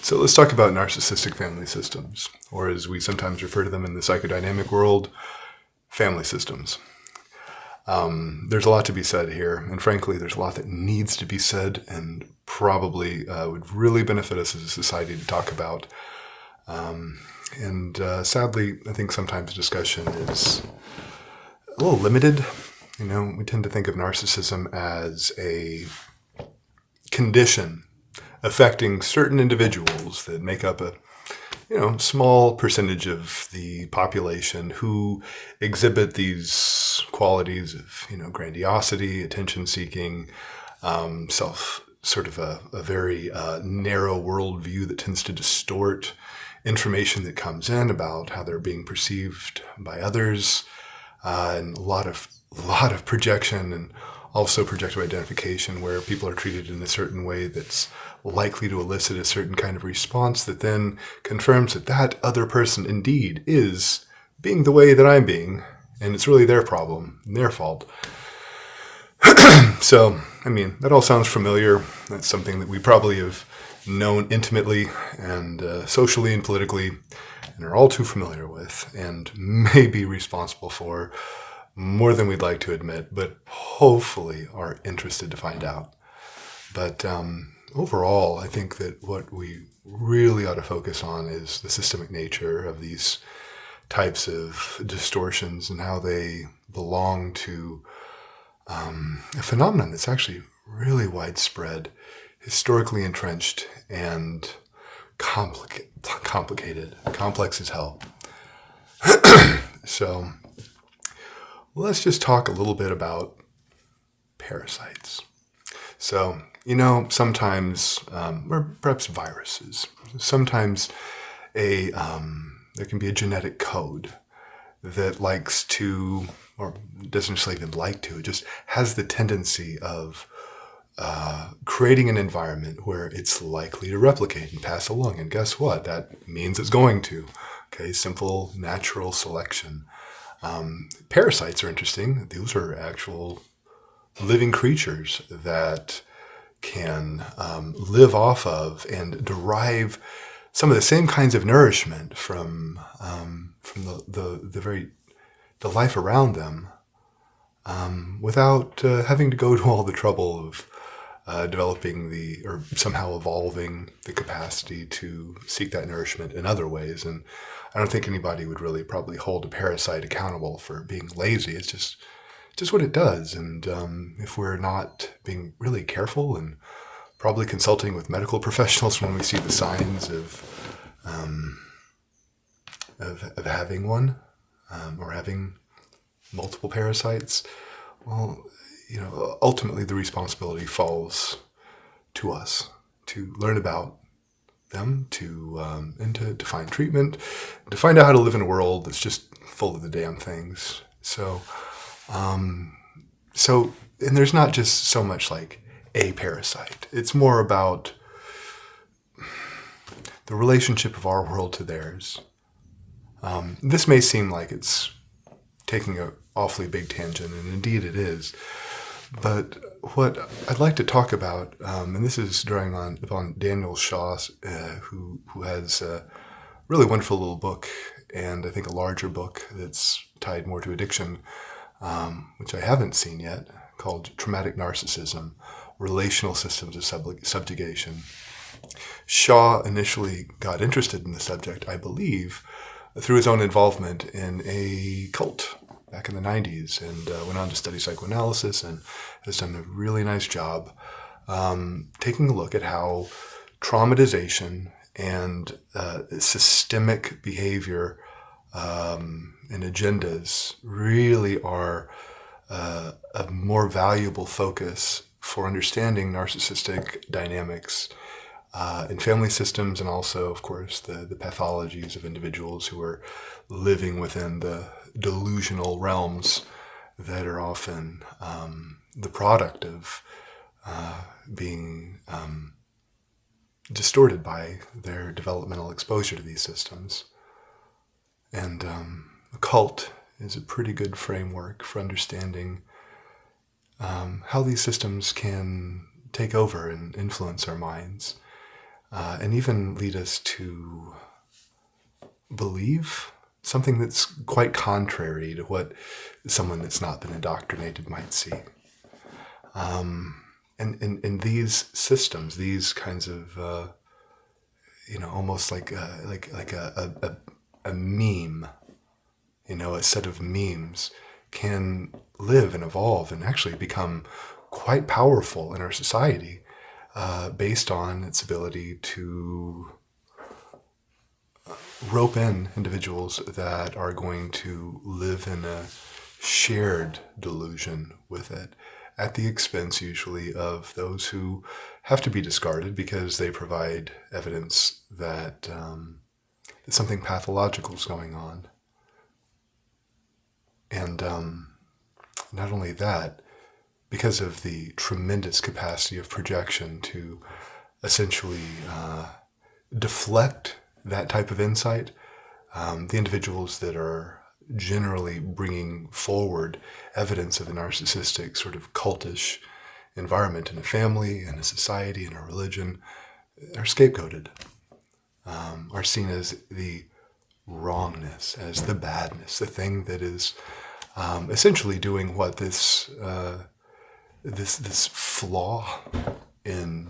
So let's talk about narcissistic family systems, or as we sometimes refer to them in the psychodynamic world, family systems. There's a lot to be said here, and frankly, there's a lot that needs to be said and probably would really benefit us as a society to talk about. Sadly, I think sometimes discussion is a little limited. We tend to think of narcissism as a condition affecting certain individuals that make up a small percentage of the population who exhibit these qualities of grandiosity, attention seeking, sort of a very narrow worldview that tends to distort information that comes in about how they're being perceived by others, and a lot of projection and also projective identification, where people are treated in a certain way that's likely to elicit a certain kind of response that then confirms that that other person indeed is being the way that I'm being, and it's really their problem, their fault. So, that all sounds familiar. That's something that we probably have known intimately and socially and politically, and are all too familiar with, and may be responsible for more than we'd like to admit, but hopefully are interested to find out. But overall, I think that what we really ought to focus on is the systemic nature of these types of distortions and how they belong to a phenomenon that's actually really widespread, historically entrenched, and complicated, complex as hell. So let's just talk a little bit about parasites. So, sometimes, or perhaps viruses, sometimes there can be a genetic code that likes to, or doesn't just even like to, it just has the tendency of creating an environment where it's likely to replicate and pass along. And guess what? That means it's going to. Okay, simple natural selection. Parasites are interesting. Those are actual living creatures that can live off of and derive some of the same kinds of nourishment from the life around them, without having to go to all the trouble of developing or somehow evolving the capacity to seek that nourishment in other ways. And I don't think anybody would really probably hold a parasite accountable for being lazy. It's just what it does. And if we're not being really careful and probably consulting with medical professionals when we see the signs of having one, or having multiple parasites, well, ultimately the responsibility falls to us to learn about them, and to find treatment, to find out how to live in a world that's just full of the damn things. So and there's not just so much like a parasite. It's more about the relationship of our world to theirs. This may seem like it's taking an awfully big tangent, and indeed it is. But what I'd like to talk about, and this is drawing upon Daniel Shaw, who has a really wonderful little book, and I think a larger book that's tied more to addiction, which I haven't seen yet, called Traumatic Narcissism, Relational Systems of Subjugation. Shaw initially got interested in the subject, I believe, through his own involvement in a cult back in the 90s, and went on to study psychoanalysis and has done a really nice job taking a look at how traumatization and systemic behavior and agendas really are a more valuable focus for understanding narcissistic dynamics in family systems, and also, of course, the pathologies of individuals who are living within the delusional realms that are often the product of being distorted by their developmental exposure to these systems. And a cult is a pretty good framework for understanding how these systems can take over and influence our minds. and even lead us to believe something that's quite contrary to what someone that's not been indoctrinated might see. And in these systems, these kinds of, almost like a meme, a set of memes can live and evolve and actually become quite powerful in our society based on its ability to rope in individuals that are going to live in a shared delusion with it, at the expense usually of those who have to be discarded because they provide evidence that something pathological is going on. And not only that, because of the tremendous capacity of projection to essentially deflect that type of insight, the individuals that are generally bringing forward evidence of a narcissistic sort of cultish environment in a family, in a society, in a religion, are scapegoated, are seen as the wrongness, as the badness, the thing that is essentially doing what this flaw in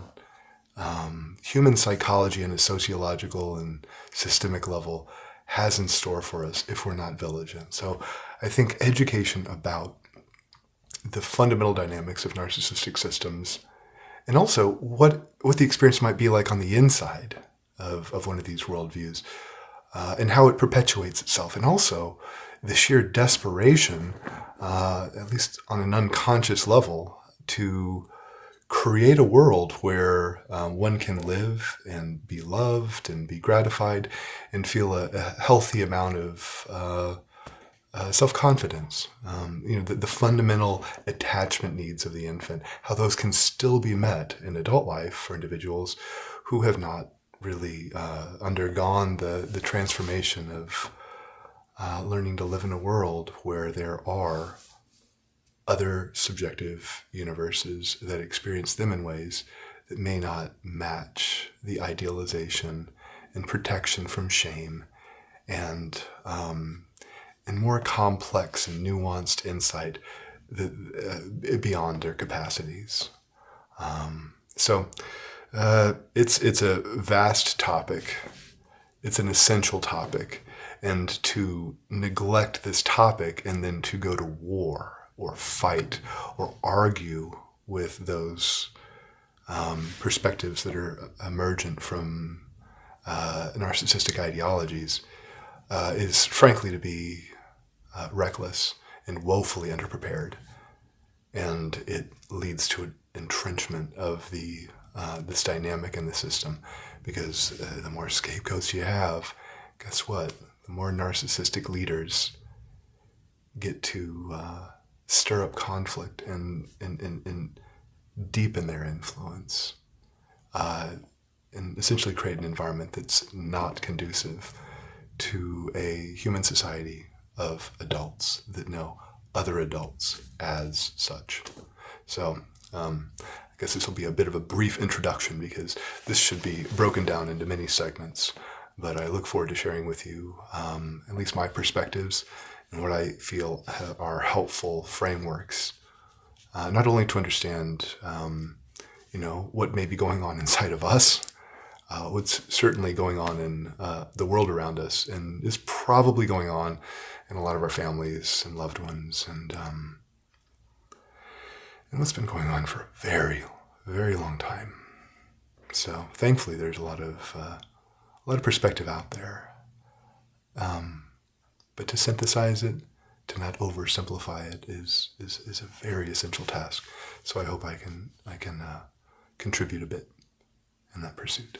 human psychology and a sociological and systemic level has in store for us if we're not vigilant. So I think education about the fundamental dynamics of narcissistic systems, and also what the experience might be like on the inside of one of these worldviews, and how it perpetuates itself, and also the sheer desperation, at least on an unconscious level, to create a world where one can live and be loved and be gratified and feel a healthy amount of self-confidence. The fundamental attachment needs of the infant, how those can still be met in adult life for individuals who have not really undergone the transformation of learning to live in a world where there are other subjective universes that experience them in ways that may not match the idealization and protection from shame and more complex and nuanced insight beyond their capacities. So it's a vast topic. It's an essential topic. And to neglect this topic and then to go to war or fight or argue with those perspectives that are emergent from narcissistic ideologies is frankly to be reckless and woefully underprepared. And it leads to an entrenchment of this dynamic in the system, because the more scapegoats you have, guess what? The more narcissistic leaders get to stir up conflict and deepen their influence, and essentially create an environment that's not conducive to a human society of adults that know other adults as such. So I guess this will be a bit of a brief introduction, because this should be broken down into many segments. But I look forward to sharing with you at least my perspectives and what I feel are helpful frameworks, not only to understand, what may be going on inside of us, what's certainly going on in the world around us, and is probably going on in a lot of our families and loved ones, and what's been going on for a very, very long time. So thankfully, there's a lot of perspective out there. But to synthesize it, to not oversimplify it, is a very essential task. So I hope I can contribute a bit in that pursuit.